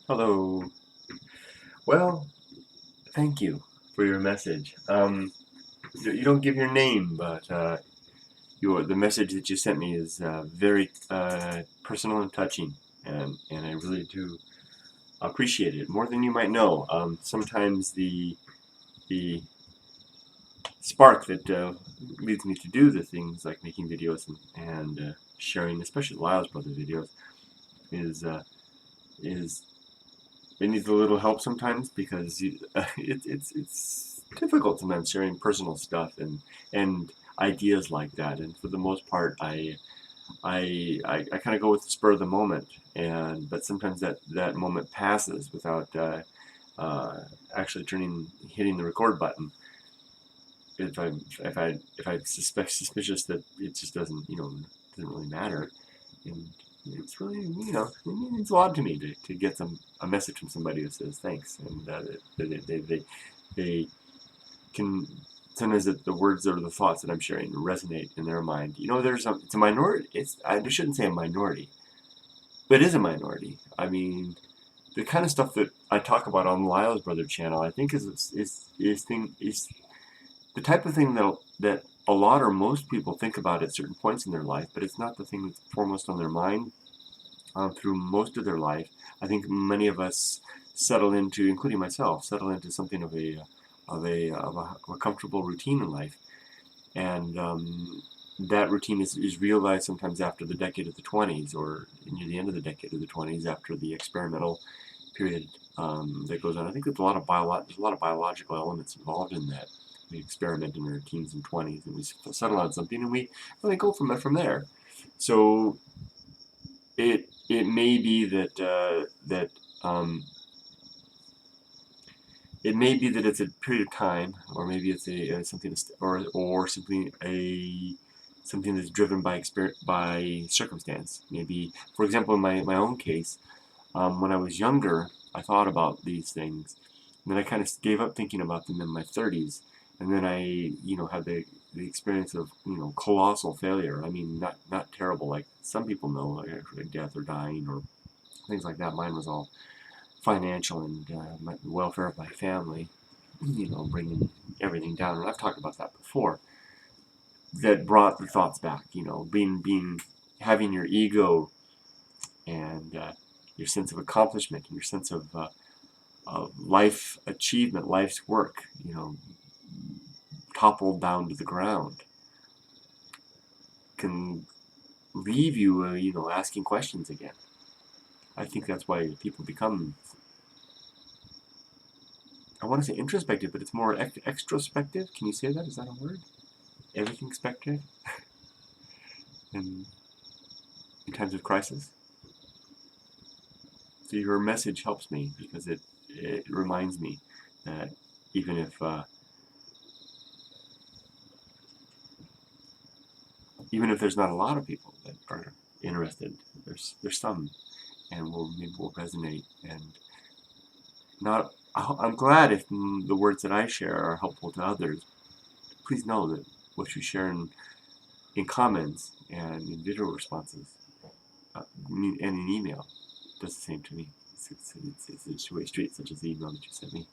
Hello. Well, thank you for your message. You don't give your name, but the message that you sent me is very personal and touching, and I really do appreciate it more than you might know. Sometimes the spark that leads me to do the things like making videos and sharing, especially LylesBrother videos, is is it needs a little help sometimes because it's difficult sometimes sharing personal stuff and ideas like that. And for the most part, I kind of go with the spur of the moment, but sometimes that moment passes without uh, actually hitting the record button. If I suspicious that it just doesn't really matter, and it's really it means a lot to me to get a message from somebody who says thanks, and they can sometimes the words or the thoughts that I'm sharing resonate in their mind. It's a minority. I shouldn't say a minority, but it is a minority. I mean, the kind of stuff that I talk about on LylesBrother channel, I think is the type of thing that a lot or most people think about at certain points in their life, but it's not the thing that's foremost on their mind through most of their life. I think many of us settle into, including myself, settle into something of a comfortable routine in life, and that routine is realized sometimes after the decade of the 20s or near the end of the decade of the 20s, after the experimental period that goes on. I think there's a lot of biological elements involved in that. We experiment in our teens and 20s, and we settle on something, and we really go from there. So it may be that it's a period of time, or maybe it's a something or simply a something that's driven by circumstance. Maybe, for example, in my own case, when I was younger, I thought about these things, and then I kind of gave up thinking about them in my 30s, and then I had the experience of colossal failure. I mean, not terrible like some people know, like actually death or dying or things like that. Mine was all financial and the welfare of my family, bringing everything down. And I've talked about that before. That brought the thoughts back. Having your ego and your sense of accomplishment and your sense of life achievement, life's work, toppled down to the ground, can leave you, asking questions again. I think that's why people become, I want to say introspective, but it's more extrospective. Can you say that? Is that a word? Everything spective? in, in times of crisis? So your message helps me because it reminds me that even if there's not a lot of people that are interested, there's some, and maybe will resonate. And not, I'm glad if the words that I share are helpful to others. Please know that what you share in comments and in video responses and in email does the same to me. It's a two-way street, such as the email that you sent me.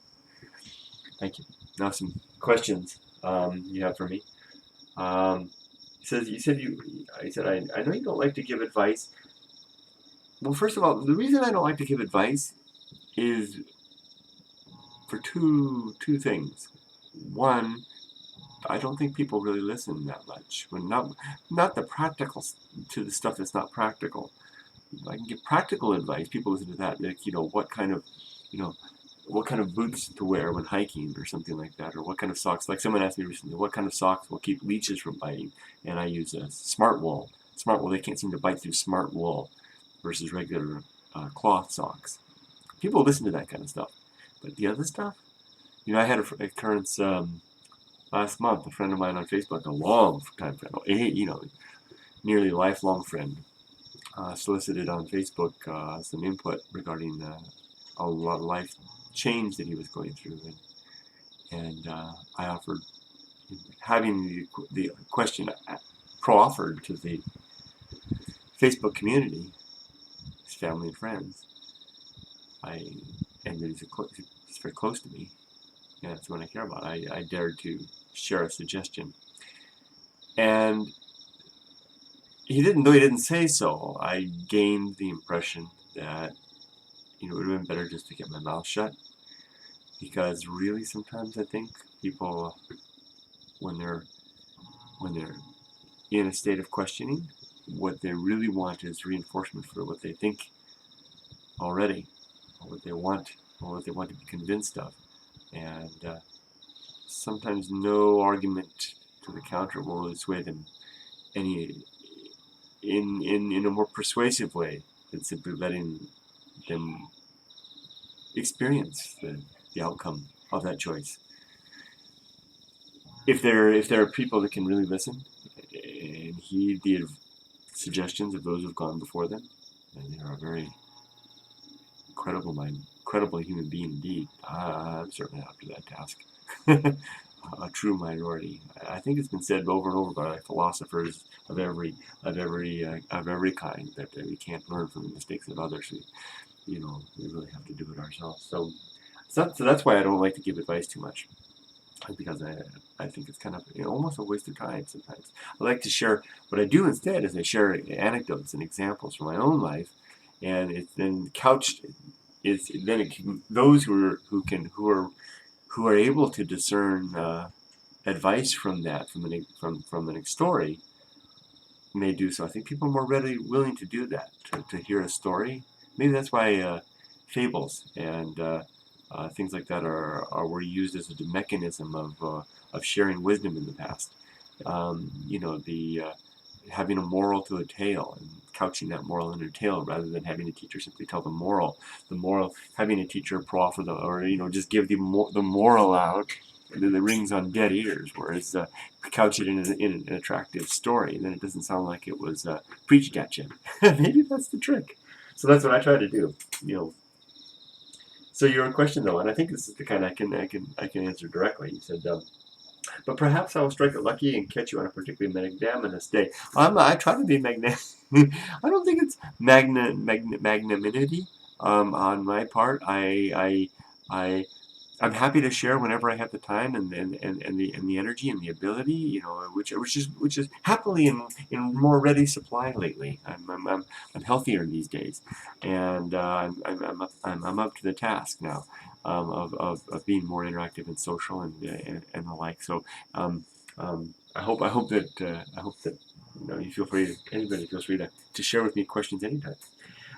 Thank you. Now some questions you have for me. I know you don't like to give advice. Well, first of all, the reason I don't like to give advice is for two things. One, I don't think people really listen that much. When not the practical to the stuff that's not practical. I can give practical advice. People listen to that. Like, what kind of boots to wear when hiking or something like that, or what kind of socks. Like someone asked me recently, what kind of socks will keep leeches from biting? And I use a smart wool. Smart wool, they can't seem to bite through smart wool versus regular cloth socks. People listen to that kind of stuff. But the other stuff, I had a occurrence last month. A friend of mine on Facebook, a long time friend, nearly lifelong friend, solicited on Facebook some input regarding a lot of life change that he was going through, and I offered, having the question pro-offered to the Facebook community, his family and friends, and that he's very close to me, and that's what I care about. I dared to share a suggestion, and though he didn't say so, I gained the impression that it would have been better just to get my mouth shut, because really sometimes I think people, when they're in a state of questioning, what they really want is reinforcement for what they think already, or what they want to be convinced of. And sometimes no argument to the counter will really sway them any in a more persuasive way than simply letting them experience the outcome of that choice. If there are people that can really listen and heed the suggestions of those who've gone before them, then they are a very incredible human being indeed. I'm certainly up to that task. A true minority. I think it's been said over and over by philosophers of every kind that we can't learn from the mistakes of others. We really have to do it ourselves. So that's why I don't like to give advice too much, because I think it's kind of almost a waste of time sometimes. I like to share. What I do instead is I share anecdotes and examples from my own life, and it's then couched. Those who are able to discern advice from that from an story may do so. I think people are more readily willing to do that, to hear a story. Maybe that's why fables and things like that were used as a mechanism of sharing wisdom in the past. Having a moral to a tale and couching that moral in a tale rather than having a teacher simply tell the moral. Having a teacher proffer just give the moral out, and then it rings on dead ears. Whereas couch it in an attractive story, and then it doesn't sound like it was preached at you. Maybe that's the trick. So that's what I try to do. So your question though, and I think this is the kind I can answer directly. You said, but perhaps I will strike it lucky and catch you on a particularly magnanimous day. I try to be magnanimous. I don't think it's magnanimity on my part. I'm happy to share whenever I have the time and the energy and the ability, which is happily in more ready supply lately. I'm healthier these days, and I'm up to the task now of being more interactive and social and the like. So I hope that you feel free. Anybody feels free to share with me questions anytime.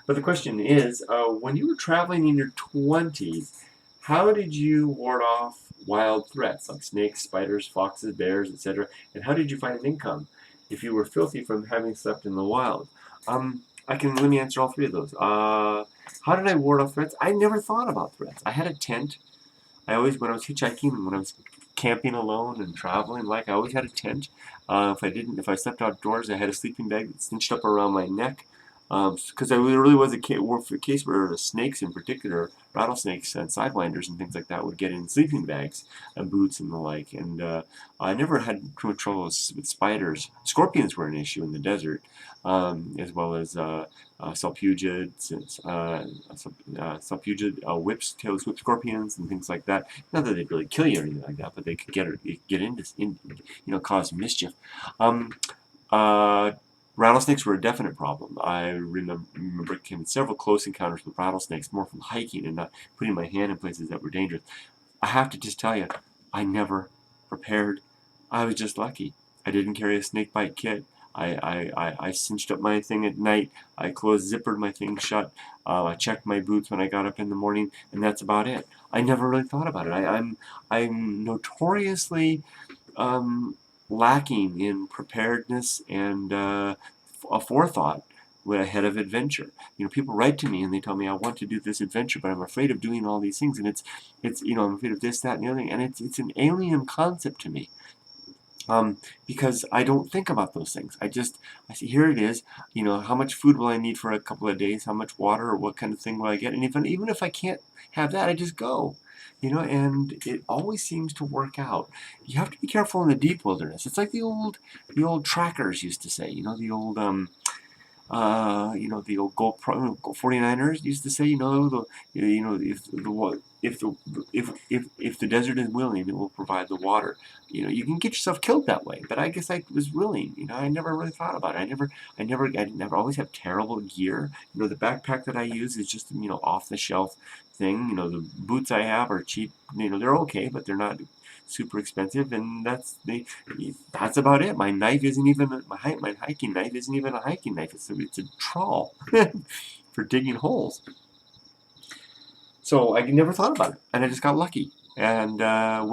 But the question is, when you were traveling in your 20s. How did you ward off wild threats like snakes, spiders, foxes, bears, etc.? And how did you find an income if you were filthy from having slept in the wild? Let me answer all three of those. How did I ward off threats? I never thought about threats. I had a tent. When I was hitchhiking and when I was camping alone and traveling, I always had a tent. If I slept outdoors, I had a sleeping bag that cinched up around my neck. Because it really was a case where snakes in particular, rattlesnakes and sidewinders and things like that would get in sleeping bags and boots and the like. And I never had too much trouble with spiders. Scorpions were an issue in the desert, as well as salpugids, whips, tailless whip scorpions and things like that. Not that they'd really kill you or anything like that, but they could cause mischief. Rattlesnakes were a definite problem. I remember having several close encounters with rattlesnakes, more from hiking and not putting my hand in places that were dangerous. I have to just tell you, I never prepared. I was just lucky. I didn't carry a snake bite kit. I cinched up my thing at night. I zippered my thing shut. I checked my boots when I got up in the morning, and that's about it. I never really thought about it. I'm notoriously lacking in preparedness and a forethought ahead of adventure. People write to me and they tell me I want to do this adventure, but I'm afraid of doing all these things, and it's I'm afraid of this, that, and the other thing, and it's an alien concept to me. Because I don't think about those things. I see, here it is, how much food will I need for a couple of days, how much water, or what kind of thing will I get, and even if I can't have that, I just go. And it always seems to work out. You have to be careful in the deep wilderness. It's like the old trackers used to say, the old the old Gold 49ers used to say, if the desert is willing, it will provide the water. You can get yourself killed that way. But I guess I was willing. I never really thought about it. I never always have terrible gear. The backpack that I use is just off the shelf thing. The boots I have are cheap. They're okay, but they're not super expensive, and that's about it. My knife isn't even my hiking knife isn't even a hiking knife. It's a trawl for digging holes. So I never thought about it, and I just got lucky. And I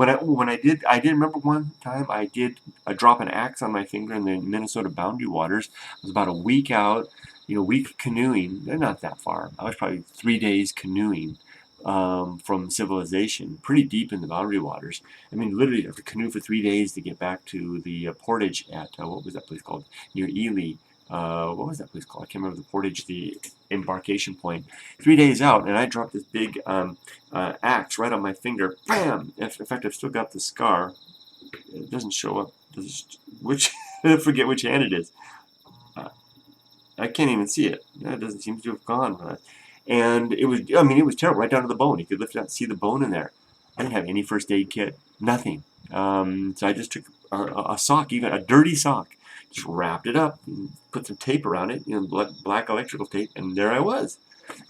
did remember one time I did drop an axe on my finger in the Minnesota boundary waters. I was about a week out, week canoeing. They're not that far. I was probably 3 days canoeing from civilization, pretty deep in the boundary waters. I mean, literally, you have to canoe for 3 days to get back to the portage at what was that place called near Ely. What was that place called? I can't remember the portage, the embarkation point. 3 days out, and I dropped this big axe right on my finger. Bam! In fact, I've still got the scar. It doesn't show up. I forget which hand it is. Uh, I can't even see it. It doesn't seem to have gone. And it was terrible, right down to the bone. You could lift it out and see the bone in there. I didn't have any first aid kit, nothing. So I just took a sock, even a dirty sock, just wrapped it up, and put some tape around it, black electrical tape, and there I was.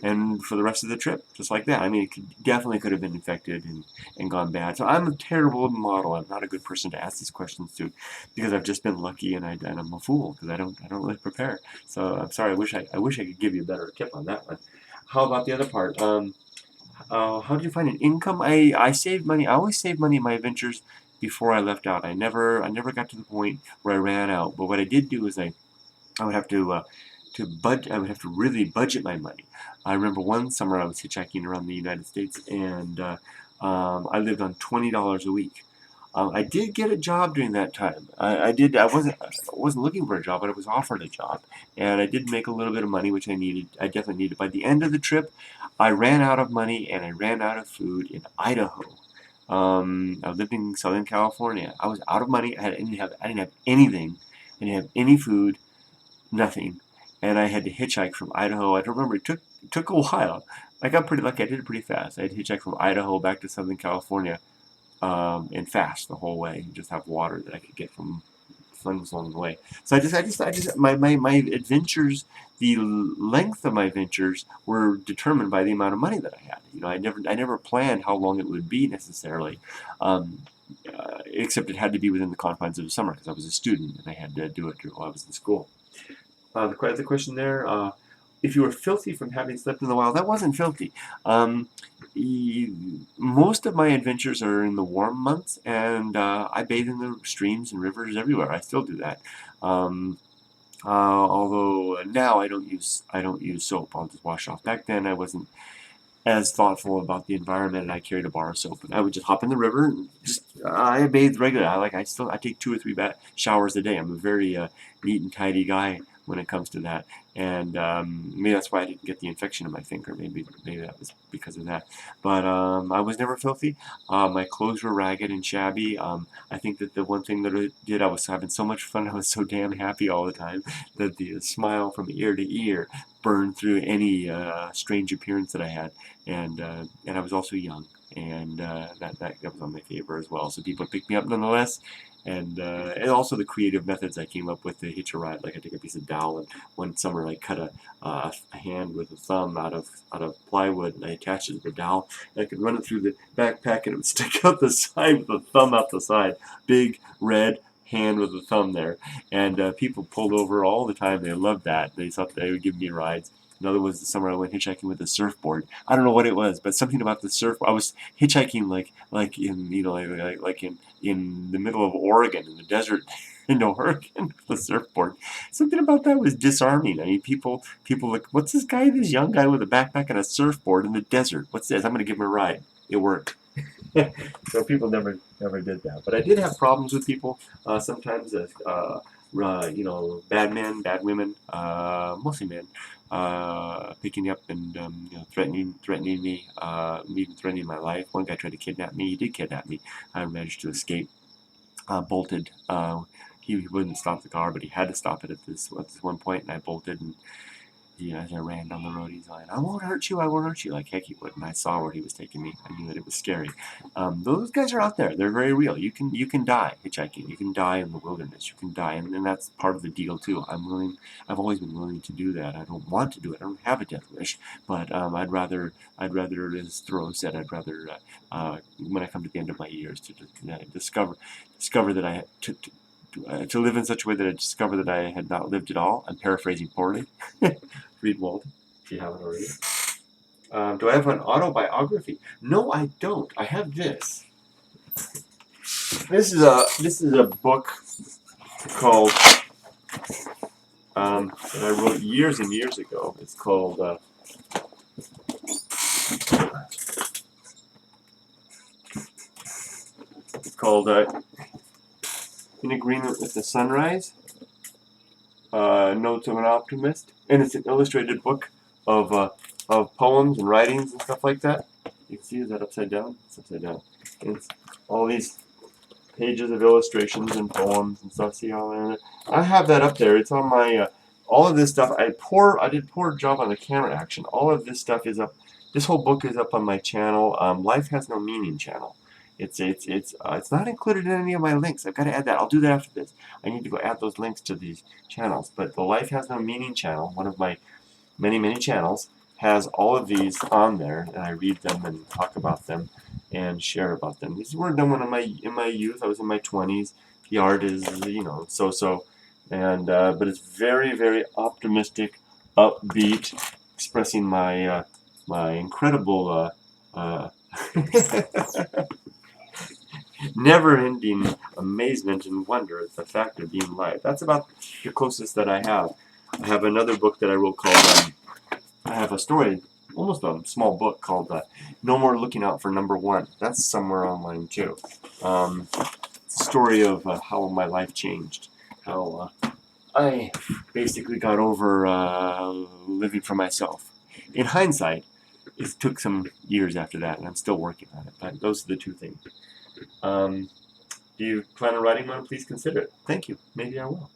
And for the rest of the trip, just like that. I mean, definitely could have been infected and gone bad. So I'm a terrible model. I'm not a good person to ask these questions to, because I've just been lucky, and I'm a fool because I don't really prepare. So I'm sorry. I wish I could give you a better tip on that one. How about the other part? How did you find an income? I saved money. I always saved money in my adventures before I left out. I never got to the point where I ran out. But what I did do is I would have I would have to really budget my money. I remember one summer I was hitchhiking around the United States, and I lived on $20 a week. I did get a job during that time. I did. I wasn't looking for a job, but I was offered a job, and I did make a little bit of money, which I needed. I definitely needed. By the end of the trip, I ran out of money and I ran out of food in Idaho. I lived in Southern California. I was out of money. I didn't have anything. I didn't have any food, nothing, and I had to hitchhike from Idaho. I don't remember. It took a while. I got pretty lucky. I did it pretty fast. I had to hitchhike from Idaho back to Southern California, and fast the whole way. Just have water that I could get from friends along the way. So my adventures, the length of my adventures were determined by the amount of money that I had. I never planned how long it would be necessarily, except it had to be within the confines of the summer because I was a student and I had to do it while I was in school. The question there, if you were filthy from having slept in the wild, that wasn't filthy. Um, Most of my adventures are in the warm months, and I bathe in the streams and rivers everywhere. I still do that. Although now I don't use soap. I'll just wash off. Back then I wasn't as thoughtful about the environment, and I carried a bar of soap. And I would just hop in the river and just I bathed regularly. I take 2 or 3 showers a day. I'm a very neat and tidy guy when it comes to that, and maybe that's why I didn't get the infection in my finger. Maybe that was because of that. But I was never filthy. My clothes were ragged and shabby. I think that the one thing that I did, I was having so much fun. I was so damn happy all the time that the smile from ear to ear burned through any strange appearance that I had, and I was also young, and that was on my favor as well. So people picked me up nonetheless, and also the creative methods I came up with to hitch a ride. Like I took a piece of dowel, and one summer I cut a hand with a thumb out of plywood, and I attached it to the dowel, and I could run it through the backpack, and it would stick out the side with the thumb out the side, big red hand with the thumb there, and people pulled over all the time. They loved that. They thought they would give me rides. Another was the summer I went hitchhiking with a surfboard. I don't know what it was, but something about the surf. I was hitchhiking like in in the middle of Oregon in the desert in Oregon with a surfboard. Something about that was disarming. I mean, people like, what's this guy? This young guy with a backpack and a surfboard in the desert. What's this? I'm going to give him a ride. It worked. So people never did that. But I did have problems with people sometimes. Bad men, bad women, mostly men, picking up and threatening me, even threatening my life. One guy tried to kidnap me. He did kidnap me. I managed to escape. Bolted he wouldn't stop the car, but he had to stop it at this one point, and I bolted, and as I ran down the road, he's like, I won't hurt you, like heck he would. And I saw where he was taking me. I knew that it was scary. Those guys are out there. They're very real. You can die hitchhiking. You can die in the wilderness. You can die, and that's part of the deal too. I've always been willing to do that. I don't want to do it. I don't have a death wish, but I'd rather, as Thoreau said, I'd rather when I come to the end of my years to discover that I to live in such a way that I discover that I had not lived at all. I'm paraphrasing poorly. Read Walden, if you haven't already. Do I have an autobiography? No, I don't. I have this. This is a book called that I wrote years and years ago. It's called In Agreement with the Sunrise. Notes of an Optimist, and it's an illustrated book of poems and writings and stuff like that. You can see, is that upside down? It's upside down. And it's all these pages of illustrations and poems and stuff. See all in it? I have that up there. It's on my all of this stuff. I did poor job on the camera action. All of this stuff is up. This whole book is up on my channel, Life Has No Meaning channel. It's not included in any of my links. I've got to add that. I'll do that after this. I need to go add those links to these channels. But the Life Has No Meaning channel, one of my many channels, has all of these on there, and I read them and talk about them and share about them. These were done when in my youth. I was in my 20s. The art is so, and but it's very optimistic, upbeat, expressing my my incredible never-ending amazement and wonder at the fact of being alive. That's about the closest that I have. I have another book that I wrote called, I have a story, almost a small book called No More Looking Out for Number One. That's somewhere online too. It's a story of how my life changed. How I basically got over living for myself. In hindsight, it took some years after that, and I'm still working on it. But those are the two things. Do you plan on writing one? Please consider it. Thank you. Maybe I will.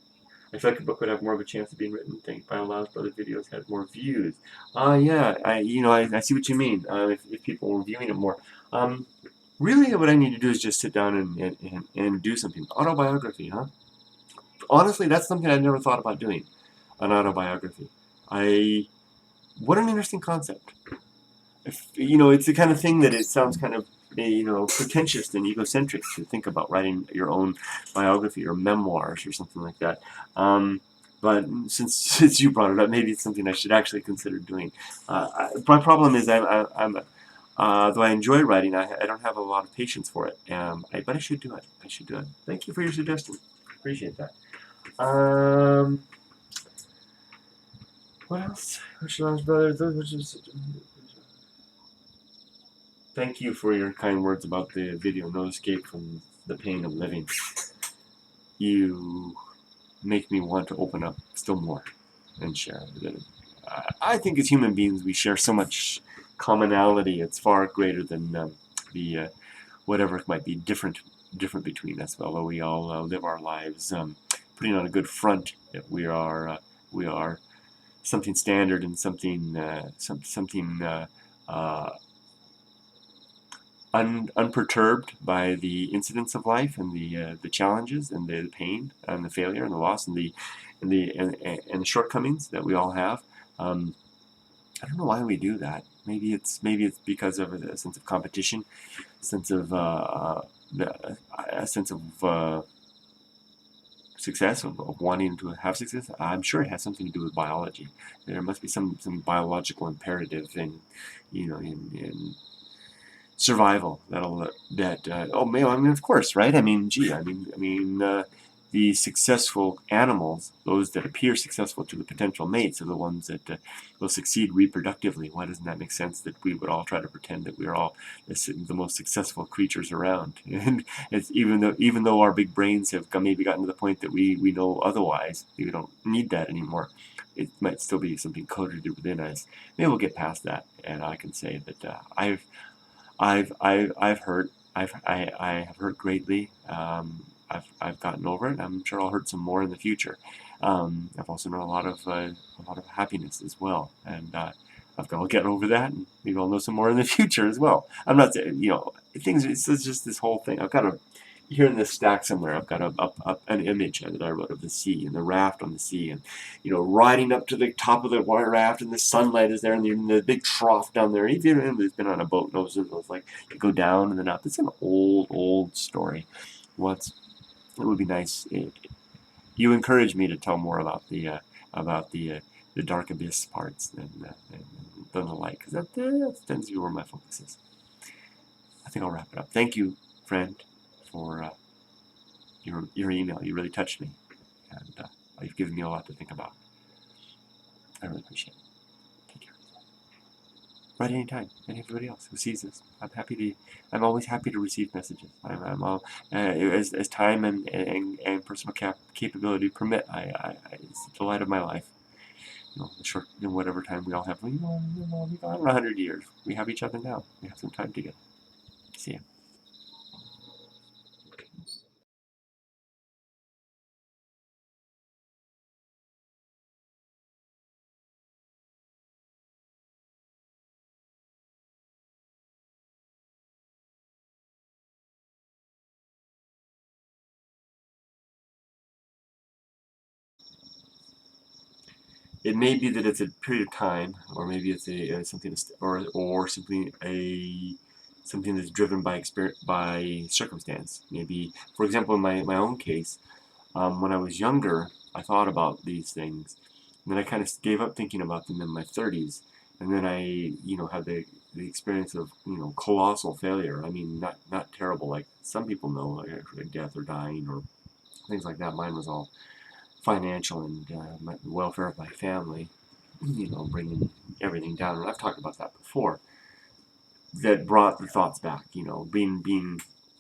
I feel like a book would have more of a chance of being written. Think My LylesBrother videos had more views. Yeah. I see what you mean. If people were viewing it more. Really, what I need to do is just sit down and do something. Autobiography, huh? Honestly, that's something I've never thought about doing. An autobiography. What an interesting concept. It's the kind of thing that it sounds kind of pretentious and egocentric to think about writing your own biography or memoirs or something like that. But since you brought it up, maybe it's something I should actually consider doing. My problem is though I enjoy writing, I don't have a lot of patience for it. But I should do it. I should do it. Thank you for your suggestion. Appreciate that. What else? Thank you for your kind words about the video, No Escape from the Pain of Living. You make me want to open up still more and share. I think as human beings we share so much commonality. It's far greater than the whatever might be different between us. Although we all live our lives putting on a good front, that we are something standard and something unperturbed by the incidents of life and the challenges and the pain and the failure and the loss and the shortcomings that we all have. I don't know why we do that. Maybe it's because of a sense of competition, a sense of success, of wanting to have success. I'm sure it has something to do with biology. There must be some biological imperative in survival of course, right? The successful animals, those that appear successful to the potential mates, are the ones that will succeed reproductively. Why doesn't that make sense that we would all try to pretend that we're all the most successful creatures around? And it's even though our big brains have maybe gotten to the point that we know otherwise, we don't need that anymore. It might still be something coded within us. Maybe we'll get past that, and I can say that I have hurt greatly. I've gotten over it. I'm sure I'll hurt some more in the future. I've also known a lot of happiness as well, and I'll get over that, and maybe I'll know some more in the future as well. I'm not saying, things. It's just this whole thing. I've got here in this stack somewhere, I've got an image that I wrote of the sea and the raft on the sea, and riding up to the top of the water raft, and the sunlight is there, and the big trough down there. If you've been on a boat, knows it was like you go down and then up. It's an old story. It would be nice. You encouraged me to tell more about the dark abyss parts than the light, because that tends to be where my focus is. I think I'll wrap it up. Thank you, friend, for your email. You really touched me, and you've given me a lot to think about. I really appreciate it. Take care. Write anytime, and everybody else who sees this. I'm always happy to receive messages. As time and personal capability permit. It's the delight of my life. The short, whatever time we all have. We got 100 years. We have each other now. We have some time together. See ya. It may be that it's a period of time, or maybe it's something, or simply something that's driven by circumstance. Maybe, for example, in my own case, when I was younger, I thought about these things, and then I kind of gave up thinking about them in my 30s, and then I had the experience of colossal failure. I mean, not terrible like some people know, like death or dying or things like that. Mine was all financial and the welfare of my family, bringing everything down. And I've talked about that before. That brought the thoughts back,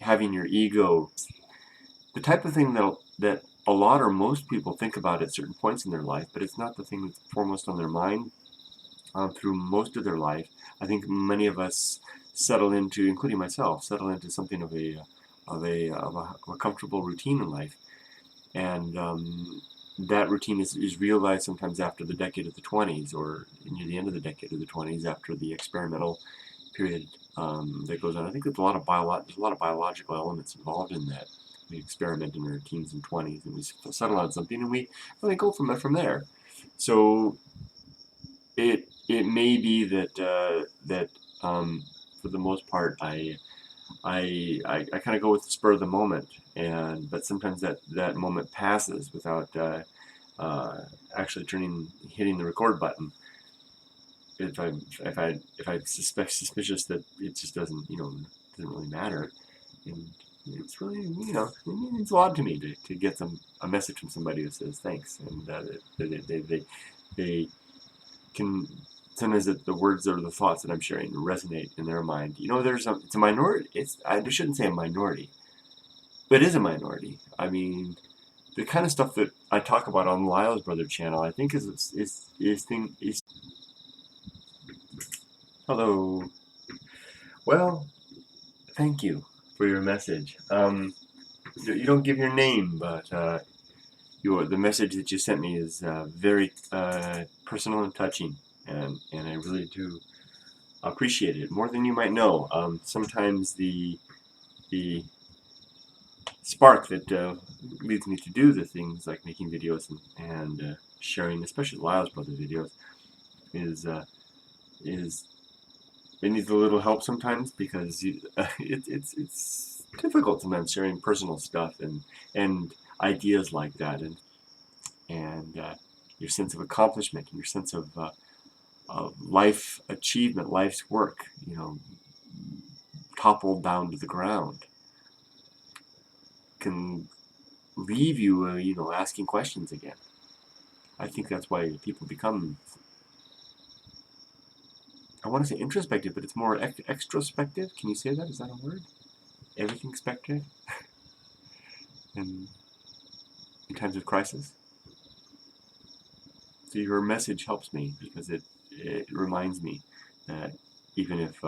having your ego, the type of thing that a lot or most people think about at certain points in their life, but it's not the thing that's foremost on their mind through most of their life. I think many of us settle into, including myself, something of a comfortable routine in life, and that routine is realized sometimes after the decade of the 20s, or near the end of the decade of the 20s, after the experimental period that goes on. I think there's a lot of biological elements involved in that. We experiment in our teens and 20s, and we settle on something, and we really go from there. So it may be that for the most part I kind of go with the spur of the moment, but sometimes that moment passes without actually hitting the record button. If I'm suspicious that it just doesn't really matter, and it's really it means a lot to me to get a message from somebody who says thanks, and they can. Sometimes the words or the thoughts that I'm sharing resonate in their mind. It's a minority. I shouldn't say a minority, but it is a minority. I mean, the kind of stuff that I talk about on LylesBrother channel, I think is. Hello. Well, thank you for your message. You don't give your name, but the message that you sent me is very personal and touching, and I really do appreciate it more than you might know. Sometimes the spark that leads me to do the things like making videos and sharing, especially LylesBrother videos, is it needs a little help sometimes, because it's difficult sometimes sharing personal stuff and ideas like that, and your sense of accomplishment and your sense of life achievement, life's work, toppled down to the ground, can leave you, asking questions again. I think that's why people become, I want to say introspective, but it's more extrospective. Can you say that? Is that a word? Everything spective? in times of crisis. So your message helps me, because it reminds me that even if